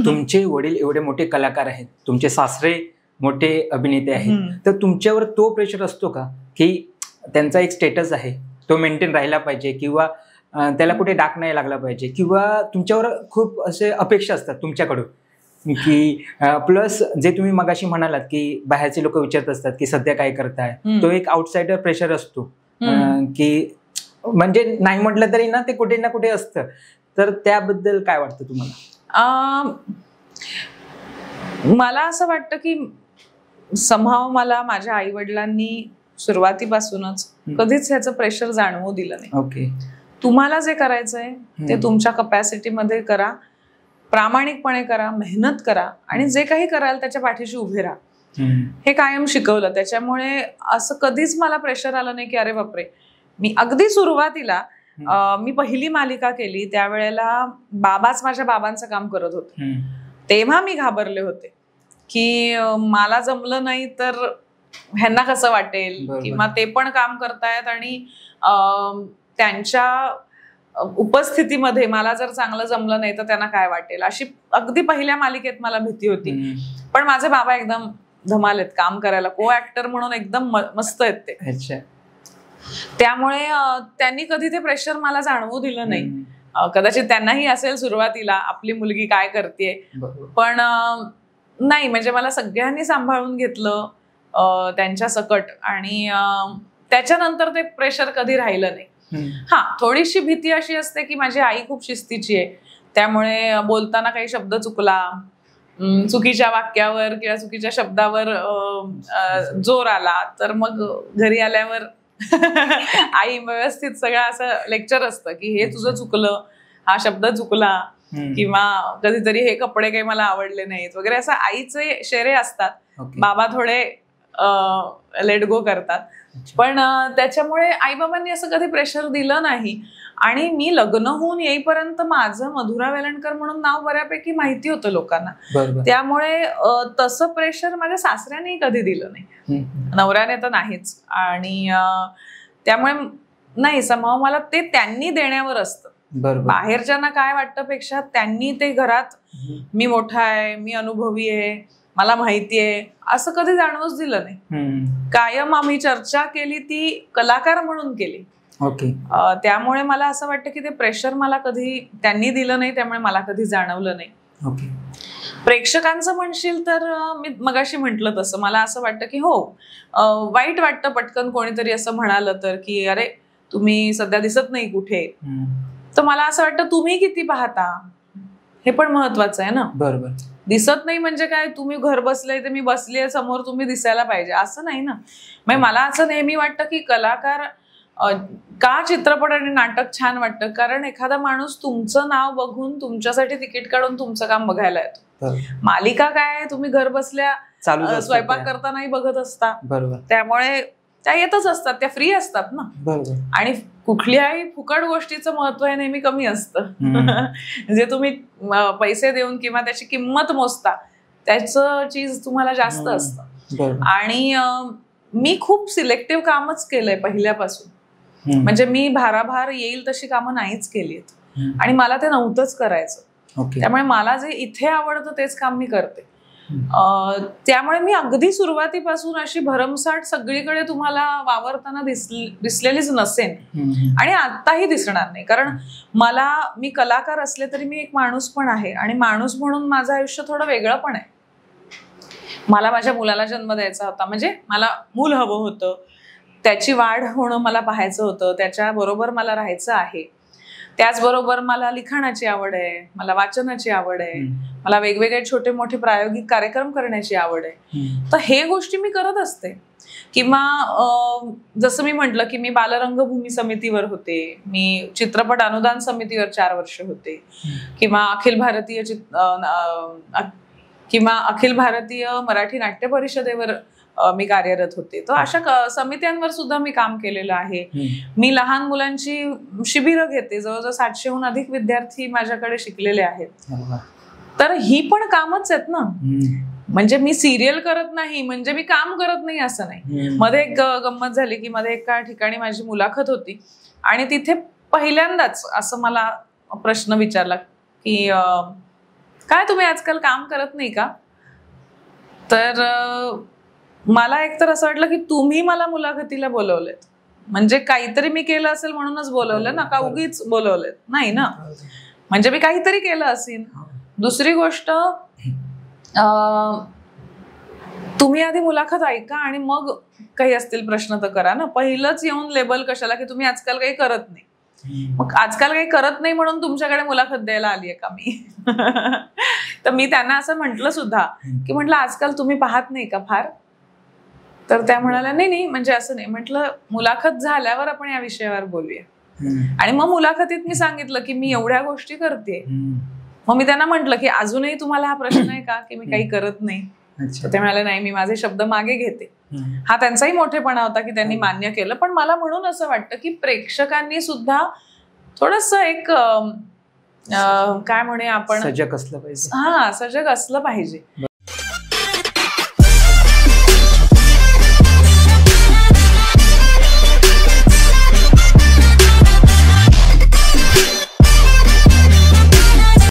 तुमचे वडील एवढे मोठे कलाकार आहेत, तुमचे सासरे मोठे अभिनेते आहेत, तर तुमच्यावर तो प्रेशर असतो का की त्यांचा एक स्टेटस आहे तो मेंटेन राहिला पाहिजे, किंवा त्याला कुठे डाक नाही लागला पाहिजे, किंवा तुमच्यावर खूप असे अपेक्षा असतात तुमच्याकडून की प्लस जे तुम्ही मगाशी म्हणालात की बाहेरचे लोक विचारत असतात की सध्या काय करताय, तो एक आउटसाइडर प्रेशर असतो की म्हणजे नाही म्हटलं तरी ना ते कुठे ना कुठे असतं, तर त्याबद्दल काय वाटतं तुम्हाला? मला असं वाटतं की समहाव मला माझ्या आई वडिलांनी सुरुवातीपासूनच कधीच ह्याचं प्रेशर जाणवू दिलं नाही. ओके, तुम्हाला जे करायचंय ते तुमच्या कपॅसिटी मध्ये करा, प्रामाणिकपणे करा, मेहनत करा आणि जे काही कराल त्याच्या पाठीशी उभे राहा, हे कायम शिकवलं. त्याच्यामुळे असं कधीच मला प्रेशर आलं नाही की अरे बापरे. मी अगदी सुरुवातीला मी पहिली मालिका केली त्यावेळेला बाबाच माझ्या बाबांचं काम करत होते, तेव्हा मी घाबरले होते की मला जमलं नाही तर ह्यांना कसं वाटेल, किंवा ते पण काम करतायत आणि त्यांच्या उपस्थितीमध्ये मला जर चांगलं जमलं नाही तर त्यांना काय वाटेल, अशी अगदी पहिल्या मालिकेत मला भीती होती. पण माझे बाबा एकदम धमाल आहेत काम करायला, को ऍक्टर म्हणून एकदम मस्त आहेत ते. त्यामुळे त्यांनी कधी ते प्रेशर मला जाणवू दिलं नाही. कदाचित त्यांनाही असेल सुरुवातीला आपली मुलगी काय करते, पण नाही, म्हणजे मला सगळ्यांनी सांभाळून घेतलं त्यांच्या सकट, आणि त्याच्यानंतर ते प्रेशर कधी राहिलं नाही. हा, थोडीशी भीती अशी असते की माझी आई खूप शिस्तीची आहे, त्यामुळे बोलताना काही शब्द चुकला, चुकीच्या वाक्यावर किंवा चुकीच्या शब्दावर जोर आला तर मग घरी आल्यावर आई व्यवस्थित सगळं असं लेक्चर असतं की हे तुझं चुकलं, हा शब्द चुकला, किंवा कधीतरी हे कपडे काही मला आवडले नाहीत वगैरे, असं आईचे शेरे असतात. बाबा थोडे लेट गो करतात, पण त्याच्यामुळे आईबाबांनी असं कधी प्रेशर दिलं नाही. आणि मी लग्न होऊन येईपर्यंत माझं मधुरा वेलणकर म्हणून नाव बऱ्यापैकी माहिती होतं लोकांना, त्यामुळे तसं प्रेशर माझ्या सासऱ्याने कधी दिलं नाही, नवऱ्याने तर नाहीच. आणि त्यामुळे नाही, समहाव मला ते त्यांनी देण्यावर असतं. बाहेरच्यांना काय वाटतं पेक्षा त्यांनी ते घरात मी मोठा आहे, मी अनुभवी आहे, मला माहिती आहे, असं कधी जाणवूच दिलं नाही. कायम आम्ही चर्चा केली ती कलाकार म्हणून केली. त्यामुळे मला असं वाटतं की ते प्रेशर मला कधी त्यांनी दिलं नाही, त्यामुळे मला कधी जाणवलं नाही. प्रेक्षकांचं म्हणशील तर मी मगाशी म्हटलं तसं मला असं वाटतं की हो, वाईट वाटतं पटकन कोणीतरी असं म्हणालं तर की अरे तुम्ही सध्या दिसत नाही कुठे, तर मला असं वाटतं तुम्ही किती पाहता हे पण महत्वाचं आहे ना. बरोबर, दिसत नाही म्हणजे काय, तुम्ही घर बसले तर मी बसली आहे समोर, तुम्ही दिसायला पाहिजे असं नाही ना. म्हणजे मला असं नेहमी वाटतं की कलाकार का चित्रपट आणि नाटक छान वाटतं, कारण एखादा माणूस तुमचं नाव बघून तुमच्यासाठी तिकीट काढून तुमचं काम बघायला येतो. मालिका काय, तुम्ही घर बसल्या स्वयंपाक करतानाही बघत असता, त्यामुळे त्या येतच असतात, त्या फ्री असतात ना. आणि कुठल्याही फुकट गोष्टीचं महत्व हे नेहमी कमी असतं. जे तुम्ही पैसे देऊन किंवा त्याची किंमत मोजता त्याचं चीज तुम्हाला जास्त असतं. आणि मी खूप सिलेक्टिव्ह कामच केलंय पहिल्यापासून, म्हणजे मी भाराभार येईल तशी कामं नाहीच केलीत, आणि मला ते नव्हतंच करायचं. त्यामुळे मला जे इथे आवडतं तेच काम मी करते. त्यामुळे मी अगदी सुरुवातीपासून अशी भरमसाठ सगळीकडे तुम्हाला वावरताना दिसलेलीच नसेन, आणि आताही दिसणार नाही. कारण मी कलाकार असले तरी मी एक माणूस पण आहे, आणि माणूस म्हणून माझं आयुष्य थोडं वेगळं पण आहे. मला माझ्या मुलाला जन्म द्यायचा होता, म्हणजे मला मूल हवं होतं, त्याची वाढ होणं मला पाहायचं होतं, त्याच्याबरोबर मला राहायचं आहे. त्याचबरोबर मला लिखाणाची आवड आहे, मला वाचनाची आवड आहे, मला वेगवेगळे छोटे मोठे प्रायोगिक कार्यक्रम करण्याची आवड आहे. तर हे गोष्टी मी करत असते. किंवा जसं मी म्हटलं की मी बालरंगभूमी समितीवर होते, मी चित्रपट अनुदान समितीवर 4 वर्ष होते, किंवा अखिल भारतीय मराठी नाट्य परिषदेवर मी कार्यरत होते. तर अशा समित्यांवर सुद्धा मी काम केलेलं आहे. मी लहान मुलांची शिबिरं घेते, जवळजवळ 700हून अधिक विद्यार्थी माझ्याकडे शिकलेले आहेत. तर ही पण कामच आहेत ना. म्हणजे मी सिरियल करत नाही म्हणजे मी काम करत नाही असं नाही. मध्ये एक गंमत झाली की मध्ये एका ठिकाणी माझी मुलाखत होती, आणि तिथे पहिल्यांदाच असं मला प्रश्न विचारला की काय तुम्ही आजकाल काम करत नाही का? तर मला एकतर असं वाटलं की तुम्ही मला मुलाखतीला बोलवलेत म्हणजे काहीतरी मी केलं असेल म्हणूनच बोलवलं ना, का उगीच बोलवलेत? नाही ना, म्हणजे मी काहीतरी केलं असेल. दुसरी गोष्ट, तुम्ही आधी मुलाखत ऐका आणि मग काही असतील प्रश्न तर करा ना. पहिलंच येऊन लेबल कशाला की तुम्ही आजकाल काही करत नाही. मग आजकाल काही करत नाही म्हणून तुमच्याकडे मुलाखत द्यायला आलीये का मी? तर मी त्यांना असं म्हटलं सुद्धा की म्हटलं आजकाल तुम्ही पाहत नाही का फार? तर त्या म्हणाल्या नाही नाही म्हणजे असं नाही. म्हटलं मुलाखत झाल्यावर आपण या विषयावर बोलूया. आणि मग मुलाखतीत मी सांगितलं की मी एवढ्या गोष्टी करते. मग मी त्यांना म्हटलं की अजूनही तुम्हाला हा प्रश्न आहे का की मी काही करत नाही? तर ते म्हणाले नाही, मी माझे शब्द मागे घेते. हा त्यांचाही मोठेपणा होता की त्यांनी मान्य केलं. पण मला म्हणून असं वाटतं की प्रेक्षकांनी सुद्धा थोडस एक काय म्हणे आपण, सजग असलं पाहिजे. सजग असलं पाहिजे.